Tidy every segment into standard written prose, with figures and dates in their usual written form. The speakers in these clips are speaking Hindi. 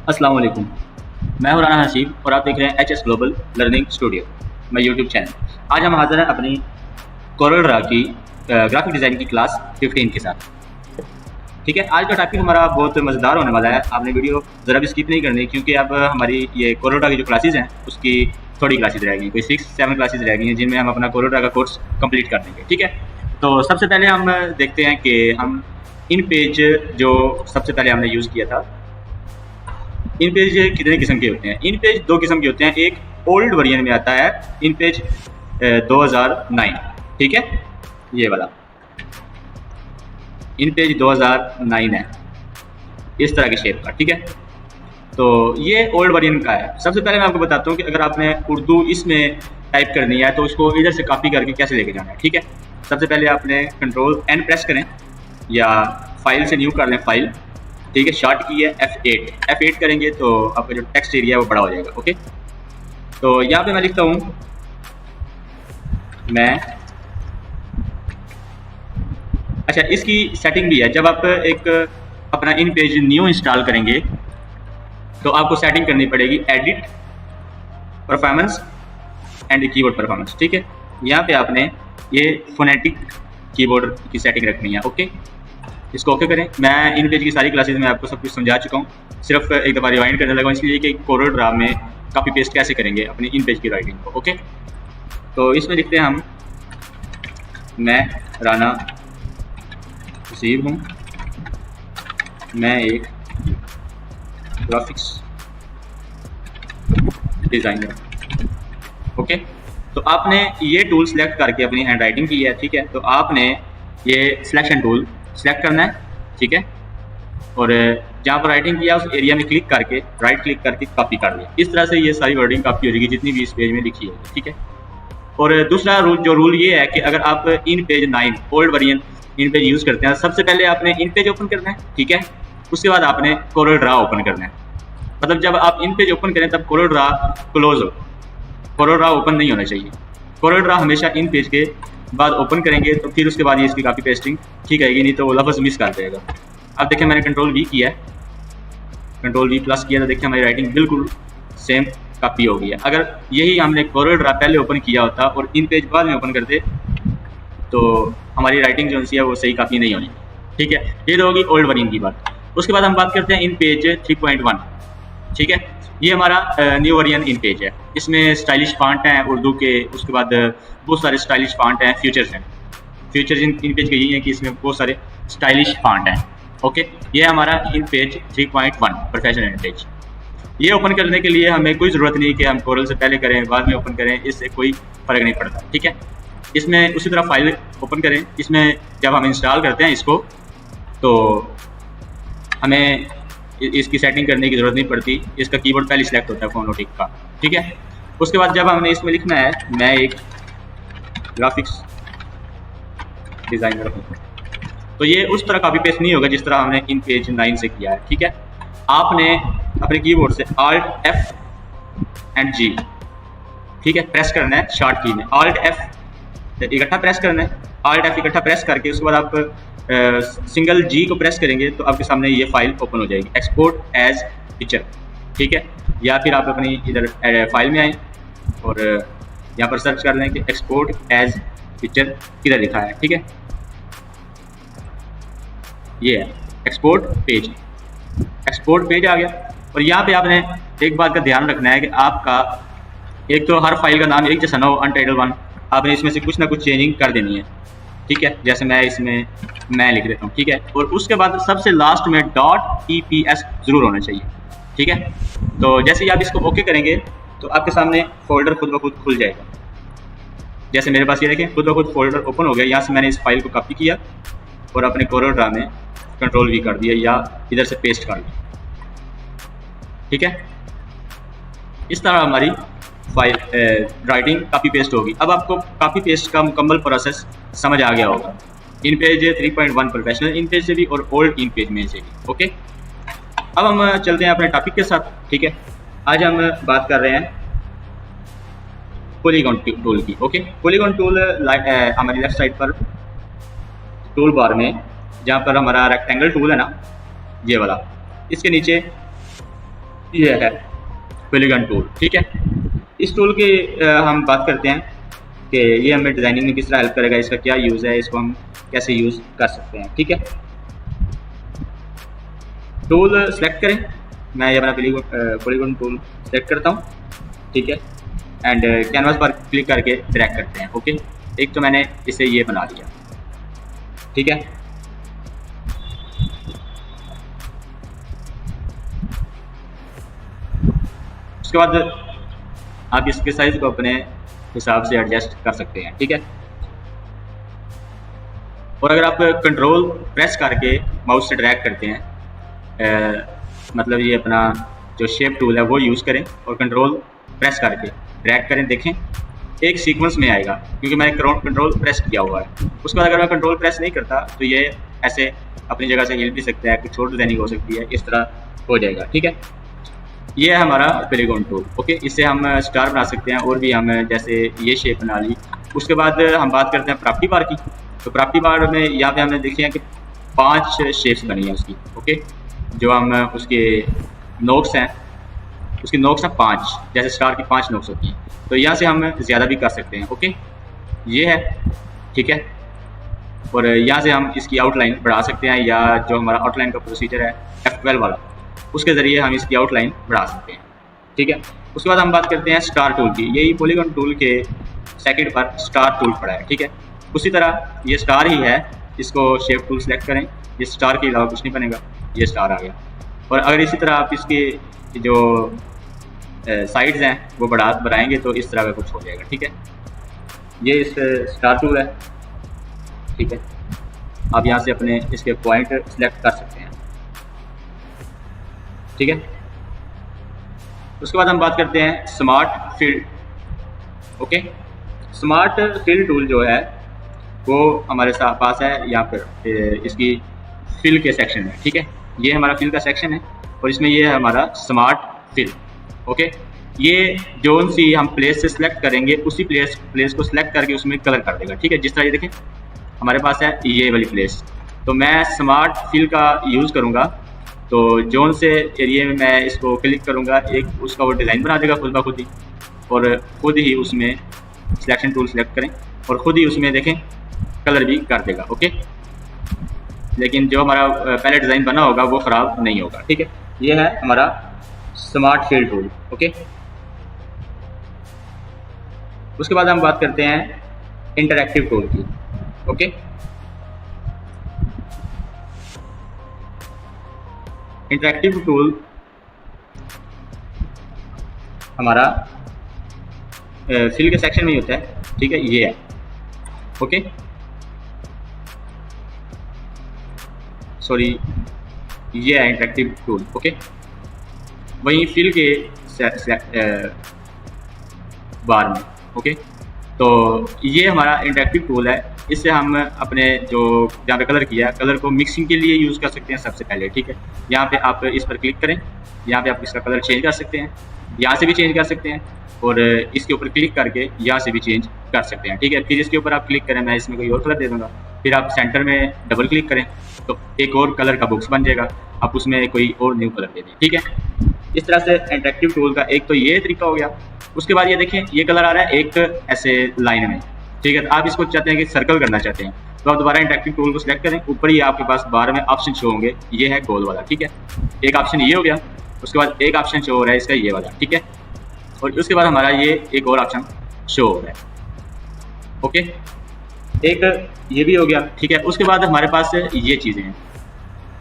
अस्सलाम वालेकुम। मैं हूं राना हसीब और आप देख रहे हैं H S global learning studio, मैं यूट्यूब चैनल। आज हम हाजिर हैं अपनी कोरल ड्रा की ग्राफिक डिज़ाइन की क्लास 15 के साथ। ठीक है, आज का टॉपिक हमारा बहुत मज़ेदार होने वाला है। आपने वीडियो ज़रा भी स्किप नहीं करनी, क्योंकि अब हमारी ये कोरल ड्रा की जो क्लासेज हैं उसकी थोड़ी क्लासेज रह गई, कोई 6-7 क्लासेज रह गई हैं जिनमें हम अपना कोरल ड्रा का कोर्स कंप्लीट कर देंगे। ठीक है, तो सबसे पहले हम देखते हैं कि हम इन पेज जो सबसे पहले हमने यूज़ किया था, इन पेज कितने किस्म के होते हैं। इन पेज दो किस्म के होते हैं। एक ओल्ड वर्जन में आता है इन पेज 2009, ठीक है, ये वाला इन पेज 2009 है, इस तरह की शेप का। ठीक है, तो ये ओल्ड वर्जन का है। सबसे पहले मैं आपको बताता हूँ कि अगर आपने उर्दू इसमें टाइप करनी है तो उसको इधर से कॉपी करके कैसे लेके जाना है। ठीक है, सबसे पहले आपने कंट्रोल एन प्रेस करें या फाइल से न्यू कर लें फाइल। ठीक है, शॉर्ट की है F8 करेंगे तो आपका जो टेक्स्ट एरिया है वो बड़ा हो जाएगा। ओके, तो यहाँ पे मैं लिखता हूँ मैं, अच्छा इसकी सेटिंग भी है। जब आप एक अपना इन पेज न्यू इंस्टॉल करेंगे तो आपको सेटिंग करनी पड़ेगी edit performance and keyboard performance. ठीक है, यहाँ पे आपने ये फोनेटिक कीबोर्ड की सेटिंग रखनी है। ओके, इसको ओके करें। मैं इन पेज की सारी क्लासेज में आपको सब कुछ समझा चुका हूँ, सिर्फ एक दफ़ा रिवाइंड करने लगा इसलिए कि कोरल ड्रा में कॉपी पेस्ट कैसे करेंगे अपनी इन पेज की राइटिंग को। ओके, तो इसमें लिखते हैं हम, मैं राना हसीब हूँ, मैं एक ग्राफिक्स डिज़ाइनर। ओके, तो आपने ये टूल सेलेक्ट करके अपनी हैंड राइटिंग की है। ठीक है, तो आपने ये सिलेक्शन टूल सेलेक्ट करना है। ठीक है, और जहाँ पर राइटिंग किया उस एरिया में क्लिक करके राइट क्लिक करके कॉपी कर लिया। इस तरह से ये सारी वर्डिंग कॉपी हो जाएगी जितनी भी इस पेज में लिखी है। ठीक है, और दूसरा रूल ये है कि अगर आप इन पेज 9 ओल्ड वर्जन इन पेज यूज़ करते हैं, सबसे पहले आपने इन पेज ओपन करना है। ठीक है, उसके बाद आपने कोरल ड्रा ओपन करना है। मतलब जब आप इन पेज ओपन करें तब कोरल ड्रा क्लोज हो, कोरल ड्रा ओपन नहीं होना चाहिए। कोरल ड्रा हमेशा इन पेज के बाद ओपन करेंगे तो फिर उसके बाद ये इसकी कॉपी पेस्टिंग ठीक आएगी, नहीं तो वो लफ्ज़ मिस कर देगा। अब देखिए मैंने कंट्रोल V किया है, कंट्रोल V प्लस किया तो देखिए हमारी राइटिंग बिल्कुल सेम कॉपी हो गई है। अगर यही हमने कोरल ड्रा पहले ओपन किया होता और इन पेज बाद में ओपन करते तो हमारी राइटिंग जो है वो सही कॉपी नहीं होनी। ठीक है, ये तो होगी ओल्ड वर्जन की बात। उसके बाद हम बात करते हैं इन पेज 3.1। ठीक है, ये हमारा न्यू वर्जन इन पेज है। इसमें स्टाइलिश फॉन्ट हैं उर्दू के, उसके बाद बहुत सारे स्टाइलिश फॉन्ट हैं, फीचर्स हैं। फीचर्स इन पेज के यही हैं कि इसमें बहुत सारे स्टाइलिश फॉन्ट हैं। ओके, ये हमारा इन पेज 3.1 प्रोफेशनल इन पेज। ये ओपन करने के लिए हमें कोई ज़रूरत नहीं कि हम कोरल से पहले करें बाद में ओपन करें, इससे कोई फ़र्क नहीं पड़ता। ठीक है, इसमें उसी तरह फाइल ओपन करें। इसमें जब हम इंस्टॉल करते हैं इसको तो हमें इसकी सेटिंग करने की ज़रूरत नहीं पड़ती, इसका कीबोर्ड पहले सिलेक्ट होता है फोनोटिक का। ठीक है, उसके बाद जब हमने इसमें लिखना है मैं एक ग्राफिक्स डिज़ाइनर हूँ, तो ये उस तरह कॉपी पेस्ट नहीं होगा जिस तरह हमने इन पेज 9 से किया है। ठीक है, आपने अपने कीबोर्ड से Alt F एंड G, ठीक है, प्रेस करना है शॉर्ट की में। Alt F इकट्ठा प्रेस करना है, Alt F इकट्ठा प्रेस करके उसके बाद आप सिंगल G को प्रेस करेंगे तो आपके सामने ये फाइल ओपन हो जाएगी, एक्सपोर्ट एज पिक्चर। ठीक है, या फिर आप अपनी इधर फाइल में आए और यहाँ पर सर्च कर लें कि एक्सपोर्ट एज पिक्चर किधर लिखा है। ठीक है, ये है एक्सपोर्ट पेज, एक्सपोर्ट पेज आ गया। और यहाँ पे आपने एक बात का ध्यान रखना है कि आपका एक तो हर फाइल का नाम एक जैसा ना हो, अनटाइटल वन, आपने इसमें से कुछ ना कुछ चेंजिंग कर देनी है। ठीक है, जैसे मैं इसमें मैं लिख देता हूँ। ठीक है, और उसके बाद सबसे लास्ट में .eps ज़रूर होना चाहिए। ठीक है, तो जैसे ही आप इसको ओके करेंगे तो आपके सामने फोल्डर खुद ब खुद खुल जाएगा। जैसे मेरे पास ये देखें खुद ब खुद फोल्डर ओपन हो गया। यहाँ से मैंने इस फाइल को कॉपी किया और अपने कोरल ड्रा में कंट्रोल V कर दिया या इधर से पेस्ट कर दिया। ठीक है, इस तरह हमारी फाइल राइटिंग कॉपी पेस्ट होगी। अब आपको कॉपी पेस्ट का मुकम्मल प्रोसेस समझ आ गया होगा, इन पेज 3.1 प्रोफेशनल इन पेज से भी और ओल्ड इन पेज में से भी। ओके, अब हम चलते हैं अपने टॉपिक के साथ। ठीक है, आज हम बात कर रहे हैं पॉलीगॉन टूल की। ओके, पॉलीगॉन टूल हमारी लेफ्ट साइड पर टूल बार में जहाँ पर हमारा रेक्टेंगल टूल है ना, ये वाला, इसके नीचे ये है पॉलीगॉन टूल, ठीक है। इस टूल की हम बात करते हैं कि ये हमें डिज़ाइनिंग में किस तरह हेल्प करेगा, इसका क्या यूज़ है, इसको हम कैसे यूज़ कर सकते हैं, ठीक है। टूल सेलेक्ट करें, मैं ये अपना पॉलीगॉन टूल सेलेक्ट करता हूँ, ठीक है। एंड कैनवास पर क्लिक करके ड्रैग करते हैं, ओके। एक तो मैंने इसे ये बना लिया, ठीक है। उसके बाद आप इसके साइज को अपने हिसाब से एडजस्ट कर सकते हैं, ठीक है। और अगर आप कंट्रोल प्रेस करके माउस से ड्रैग करते हैं, मतलब ये अपना जो शेप टूल है वो यूज़ करें और कंट्रोल प्रेस करके ड्रैग करें, देखें एक सीक्वेंस में आएगा क्योंकि मैंने कंट्रोल प्रेस किया हुआ है। उसके बाद अगर मैं कंट्रोल प्रेस नहीं करता तो ये ऐसे अपनी जगह से हिल भी सकता है, कुछ और डिजाइनिंग हो सकती है, इस तरह हो जाएगा, ठीक है। ये है हमारा पॉलीगॉन टूल, ओके। इससे हम स्टार बना सकते हैं और भी हम जैसे ये शेप बना ली। उसके बाद हम बात करते हैं प्रॉपर्टी बार की। तो प्रॉपर्टी बार में यहाँ पे हमने देखी है कि 5 शेप्स बनी है उसकी, ओके। जो हम उसके नोक्स हैं, उसकी नोक्स हैं 5, जैसे स्टार की 5 नोक्स होती हैं। तो यहाँ से हम ज़्यादा भी कर सकते हैं, ओके। ये है, ठीक है। और यहाँ से हम इसकी आउटलाइन बढ़ा सकते हैं, या जो हमारा आउटलाइन का प्रोसीजर है F12 वाला, उसके ज़रिए हम इसकी आउटलाइन बढ़ा सकते हैं, ठीक है। उसके बाद हम बात करते हैं स्टार टूल की। यही पॉलीगॉन टूल के सेकंड पर स्टार टूल पड़ा है, ठीक है। उसी तरह ये स्टार ही है, इसको शेप टूल सेलेक्ट करें, ये स्टार के अलावा कुछ नहीं बनेगा, ये स्टार आ गया। और अगर इसी तरह आप इसके जो साइड्स हैं वो बढ़ाएंगे तो इस तरह का कुछ हो जाएगा, ठीक है। ये इस स्टार टूल है, ठीक है। आप यहाँ से अपने इसके पॉइंट सेलेक्ट कर सकते हैं, ठीक है। उसके बाद हम बात करते हैं smart field, okay. Smart field tool जो है वो हमारे पास है यहाँ पर इसकी फिल के सेक्शन में, ठीक है। ये हमारा फिल का सेक्शन है और इसमें ये है हमारा स्मार्ट फिल, ओके। ये जोन सी हम प्लेस से सिलेक्ट करेंगे उसी प्लेस को सिलेक्ट करके उसमें कलर कर देगा, ठीक है। जिस तरह ये देखें हमारे पास है ये वाली प्लेस, तो मैं स्मार्ट फिल का यूज़ करूँगा। तो जोन से एरिया में मैं इसको क्लिक करूँगा, एक उसका वो डिज़ाइन बना देगा खुद ब खुद ही, और ख़ुद ही उसमें सिलेक्शन टूल सेलेक्ट करें और ख़ुद ही उसमें देखें कलर भी कर देगा, ओके। लेकिन जो हमारा पहले डिज़ाइन बना होगा वो ख़राब नहीं होगा, ठीक है। ये है हमारा स्मार्ट फील्ड टूल, ओके। उसके बाद हम बात करते हैं इंटरैक्टिव टूल की, ओके। इंटरैक्टिव टूल हमारा फिल के सेक्शन में ही होता है, ठीक है। ये है, ओके। सॉरी, ये है इंटरैक्टिव टूल, ओके। वहीं फिल के बार में, ओके। तो ये हमारा इंटरैक्टिव टूल है। इससे हम अपने जो जहाँ पे कलर किया है कलर को मिक्सिंग के लिए यूज़ कर सकते हैं सबसे पहले, ठीक है। यहाँ पे आप इस पर क्लिक करें, यहाँ पे आप इसका कलर चेंज कर सकते हैं, यहाँ से भी चेंज कर सकते हैं और इसके ऊपर क्लिक करके यहाँ से भी चेंज कर सकते हैं, ठीक है। फिर इसके ऊपर आप क्लिक करें, मैं इसमें कोई और कलर दे दूँगा, फिर आप सेंटर में डबल क्लिक करें तो एक और कलर का बॉक्स बन जाएगा, आप उसमें कोई और न्यू कलर दे दें, ठीक है। इस तरह से इंटरैक्टिव टूल का एक तो ये तरीका हो गया। उसके बाद ये देखें ये कलर आ रहा है एक ऐसे लाइन में, ठीक है। तो आप इसको चाहते हैं कि सर्कल करना चाहते हैं तो आप दोबारा इंटरैक्टिव टूल को सिलेक्ट करें, ऊपर ही आपके पास बार में ऑप्शन शो होंगे, ये है गोल वाला, ठीक है। एक ऑप्शन ये हो गया, उसके बाद एक ऑप्शन शो हो रहा है इसका ये वाला, ठीक है। और उसके बाद हमारा ये एक और ऑप्शन शो हो रहा है, ओके। एक ये भी हो गया, ठीक है। उसके बाद हमारे पास ये चीज़ें हैं।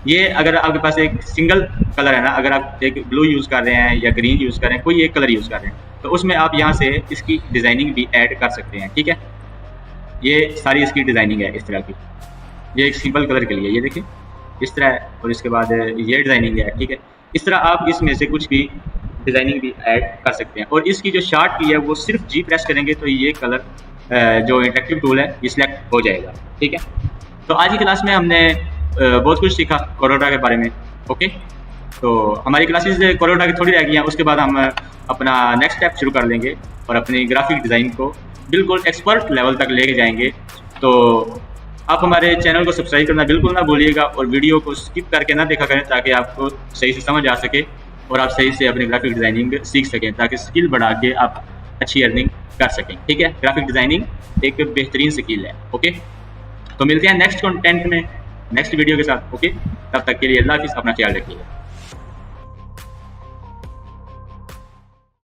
ये अगर आपके पास एक सिंगल कलर है ना, अगर आप एक ब्लू यूज़ कर रहे हैं या ग्रीन यूज़ कर रहे हैं, कोई एक कलर यूज़ कर रहे हैं तो उसमें आप यहाँ से इसकी डिज़ाइनिंग भी ऐड कर सकते हैं, ठीक है। ये सारी इसकी डिज़ाइनिंग है इस तरह की। ये एक सिंपल कलर के लिए ये देखिए इस तरह है, और इसके बाद ये डिज़ाइनिंग है, ठीक है। इस तरह आप इसमें से कुछ भी डिज़ाइनिंग भी ऐड कर सकते हैं। और इसकी जो शार्ट की है वो सिर्फ जी प्रेस करेंगे तो ये कलर जो इंटरैक्टिव टूल है ये सिलेक्ट हो जाएगा, ठीक है। तो आज की क्लास में हमने बहुत कुछ सीखा कोरोडा के बारे में, ओके। तो हमारी क्लासेस कोरोडा की थोड़ी रह गई हैं, उसके बाद हम अपना नेक्स्ट स्टेप शुरू कर लेंगे और अपनी ग्राफिक डिज़ाइन को बिल्कुल एक्सपर्ट लेवल तक लेके जाएंगे। तो आप हमारे चैनल को सब्सक्राइब करना बिल्कुल ना भूलिएगा और वीडियो को स्किप करके ना देखा करें ताकि आपको सही से समझ आ सके और आप सही से अपनी ग्राफिक डिज़ाइनिंग सीख सकें, ताकि स्किल बढ़ा के आप अच्छी अर्निंग कर सकें। ठीक है, ग्राफिक डिज़ाइनिंग एक बेहतरीन स्किल है। ओके, तो मिलते हैं नेक्स्ट कंटेंट में, नेक्स्ट वीडियो के साथ। ओके, तब तक के लिए अल्लाह हाफिज़, अपना ख्याल रखिएगा।